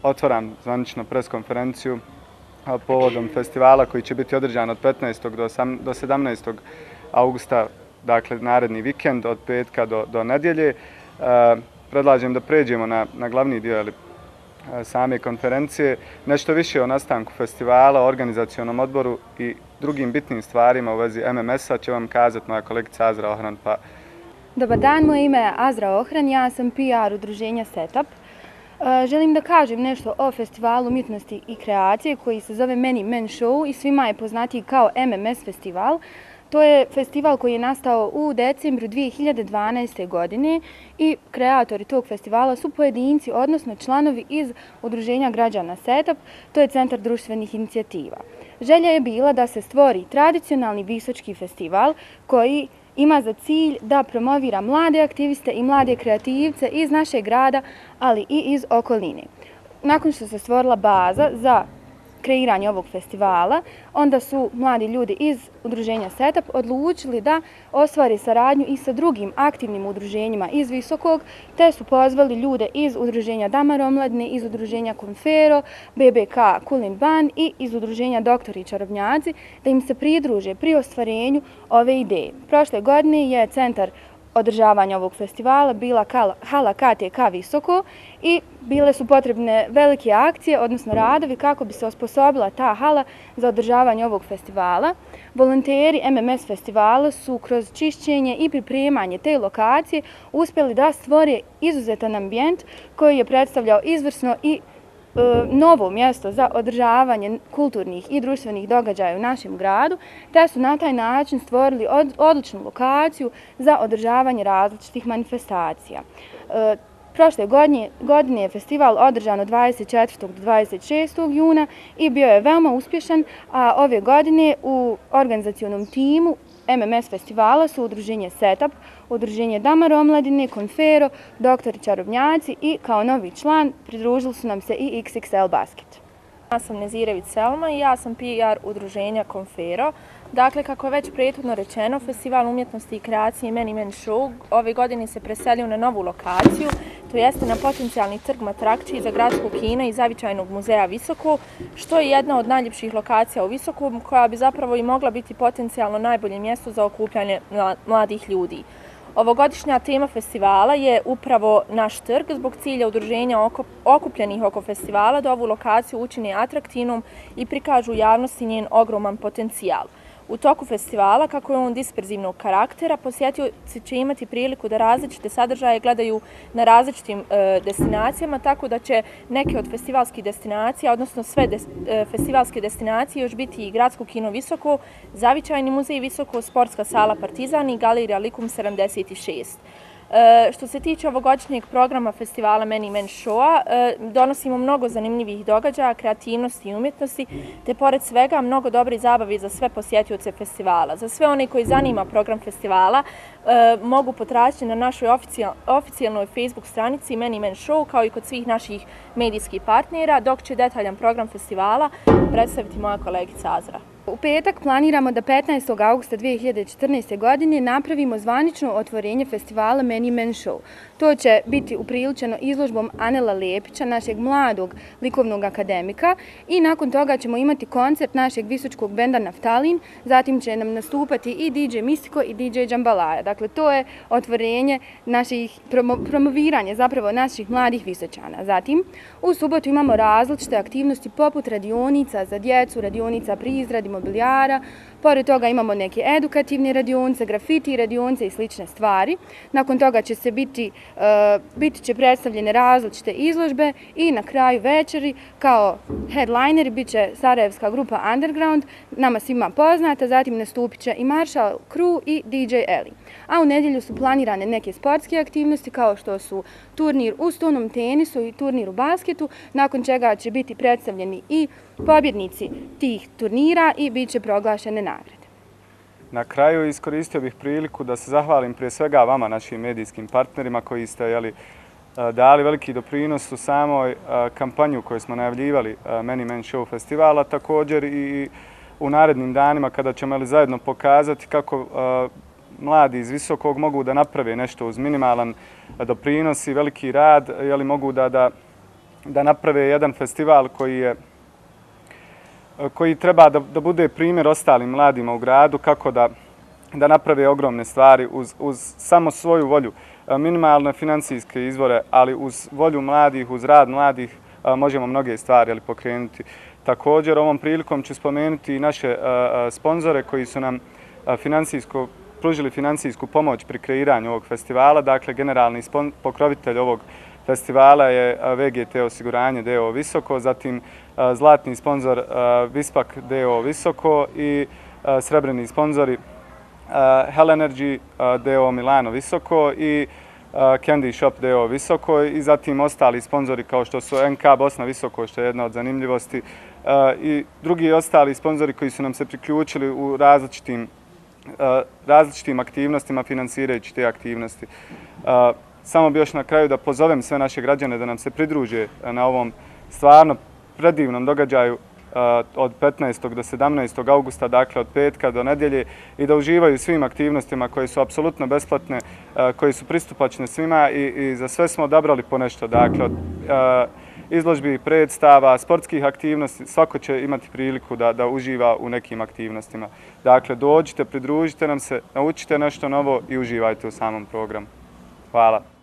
otvaram zvanično preskonferenciju povodom festivala koji će biti održan od 15. do 17. augusta, dakle naredni vikend od petka do nedjelje. Predlažem da pređemo na glavni dio same konferencije, nešto više o nastanku festivala, organizacionom odboru i drugim bitnim stvarima u vezi MMS-a će vam kazati moja kolegica Azra Ohran. Dobar dan, moje ime je Azra Ohran, ja sam PR udruženja Setup. Želim da kažem nešto o Festivalu umjetnosti i kreacije koji se zove Many Men Show i svima je poznatiji kao MMS festival. To je festival koji je nastao u decembru 2012. godine i kreatori tog festivala su pojedinci, odnosno članovi iz udruženja građana Setup, to je Centar društvenih inicijativa. Želja je bila da se stvori tradicionalni visočki festival koji ima za cilj da promovira mlade aktiviste i mlade kreativce iz našeg grada, ali i iz okoline. Nakon što se stvorila baza za kreiranje ovog festivala, onda su mladi ljudi iz udruženja Setup odlučili da ostvare saradnju i sa drugim aktivnim udruženjima iz Visokog, te su pozvali ljude iz udruženja Damar omladine, iz udruženja Konfero, BBK Kulin Ban i iz udruženja Doktori i čarobnjaci da im se pridruže pri ostvarenju ove ideje. Prošle godine je centar održavanja ovog festivala bila hala KTK Visoko i bile su potrebne velike akcije, odnosno radovi kako bi se osposobila ta hala za održavanje ovog festivala. Volonteri MMS festivala su kroz čišćenje i pripremanje te lokacije uspjeli da stvore izuzetan ambijent koji je predstavljao izvrsno i novo mjesto za održavanje kulturnih i društvenih događaja u našem gradu, te su na taj način stvorili odličnu lokaciju za održavanje različitih manifestacija. Prošle godine je festival održan od 24. do 26. juna i bio je veoma uspješan, a ove godine u organizacionom timu MMS festivala su udruženje Setup, udruženje Damar omladine, Konfero, Doktori čarobnjaci i kao novi član pridružili su nam se i XXL Basket. Ja sam Nezirević Selma i ja sam PR udruženja Konfero. Dakle, kako je već prethodno rečeno, Festival umjetnosti i kreacije Many Men Show ove godine se preselio na novu lokaciju, to jeste na potencijalni trg Matrakči za gradsko kino i Zavičajnog muzeja Visoko, što je jedna od najljepših lokacija u Visokom, koja bi zapravo i mogla biti potencijalno najbolje mjesto za okupljanje mladih ljudi. Ovogodišnja tema festivala je upravo naš trg zbog cilja udruženja okupljenih oko festivala da ovu lokaciju učine atraktivnom i prikažu javnosti njen ogroman potencijal. U toku festivala, kako je on disperzivnog karaktera, posjetioci će imati priliku da različite sadržaje gledaju na različitim destinacijama, tako da će neke od festivalskih destinacija, odnosno sve festivalske destinacije još biti i Gradsko kino Visoko, Zavičajni muzej Visoko, Sportska sala Partizan i Galerija Likum 76. Što se tiče ovogodišnjeg programa festivala Many Men Show-a, donosimo mnogo zanimljivih događaja, kreativnosti i umjetnosti, te pored svega mnogo dobre zabave za sve posjetioce festivala. Za sve one koji zanima program festivala mogu potražiti na našoj oficijalnoj Facebook stranici Many Men Show, kao i kod svih naših medijskih partnera, dok će detaljan program festivala predstaviti moja kolegica Azra. U petak planiramo da 15. augusta 2014. godine napravimo zvanično otvorenje festivala Many Men Show. To će biti upriličeno izložbom Anela Lepića, našeg mladog likovnog akademika, i nakon toga ćemo imati koncert našeg visočkog benda Naftalin, zatim će nam nastupati i DJ Mistiko i DJ Džambalaja. Dakle, to je otvorenje naših, promoviranje zapravo naših mladih visočana. Zatim, u subotu imamo različite aktivnosti poput radionica za djecu, radionica pri izradi mobilijara, pored toga imamo neke edukativne radionice, grafiti radionice i slične stvari. Nakon toga će biti će predstavljene različite izložbe i na kraju večeri kao headlineri bit će sarajevska grupa Underground, nama svima poznata, zatim nastupit će i Marshall Crew i DJ Eli. A u nedjelju su planirane neke sportske aktivnosti kao što su turnir u stolnom tenisu i turnir u basketu, nakon čega će biti predstavljeni i pobjednici tih turnira i bit će proglašene nagrade. Na kraju iskoristio bih priliku da se zahvalim prije svega vama, našim medijskim partnerima, koji ste dali veliki doprinos u samoj kampanju koju smo najavljivali Many Men Show festivala, također i u narednim danima kada ćemo zajedno pokazati kako mladi iz Visokog mogu da naprave nešto uz minimalan doprinos i veliki rad, mogu da da naprave jedan festival koji treba da bude primjer ostalim mladima u gradu kako da naprave ogromne stvari uz samo svoju volju, minimalne financijske izvore, ali uz volju mladih, uz rad mladih možemo mnoge stvari pokrenuti. Također, ovom prilikom ću spomenuti i naše sponzore koji su nam pružili financijsku pomoć pri kreiranju ovog festivala. Dakle, generalni pokrovitelj ovog festivala je VGT osiguranje d.o.o. Visoko, zatim zlatni sponzor Vispak d.o.o. Visoko i srebrni sponzori Hell Energy d.o.o. Milano Visoko i Candy Shop d.o.o. Visoko i zatim ostali sponzori kao što su NK Bosna Visoko, što je jedna od zanimljivosti, i drugi ostali sponzori koji su nam se priključili u različitim aktivnostima, finansirajući te aktivnosti. Samo bi još na kraju da pozovem sve naše građane da nam se pridruže na ovom stvarno predivnom događaju od 15. do 17. augusta, dakle od petka do nedjelje, i da uživaju svim aktivnostima koje su apsolutno besplatne, koje su pristupačne svima i za sve smo odabrali po nešto. Dakle, od izložbi, predstava, sportskih aktivnosti, svako će imati priliku da uživa u nekim aktivnostima. Dakle, dođite, pridružite nam se, naučite nešto novo i uživajte u samom programu. Hvala.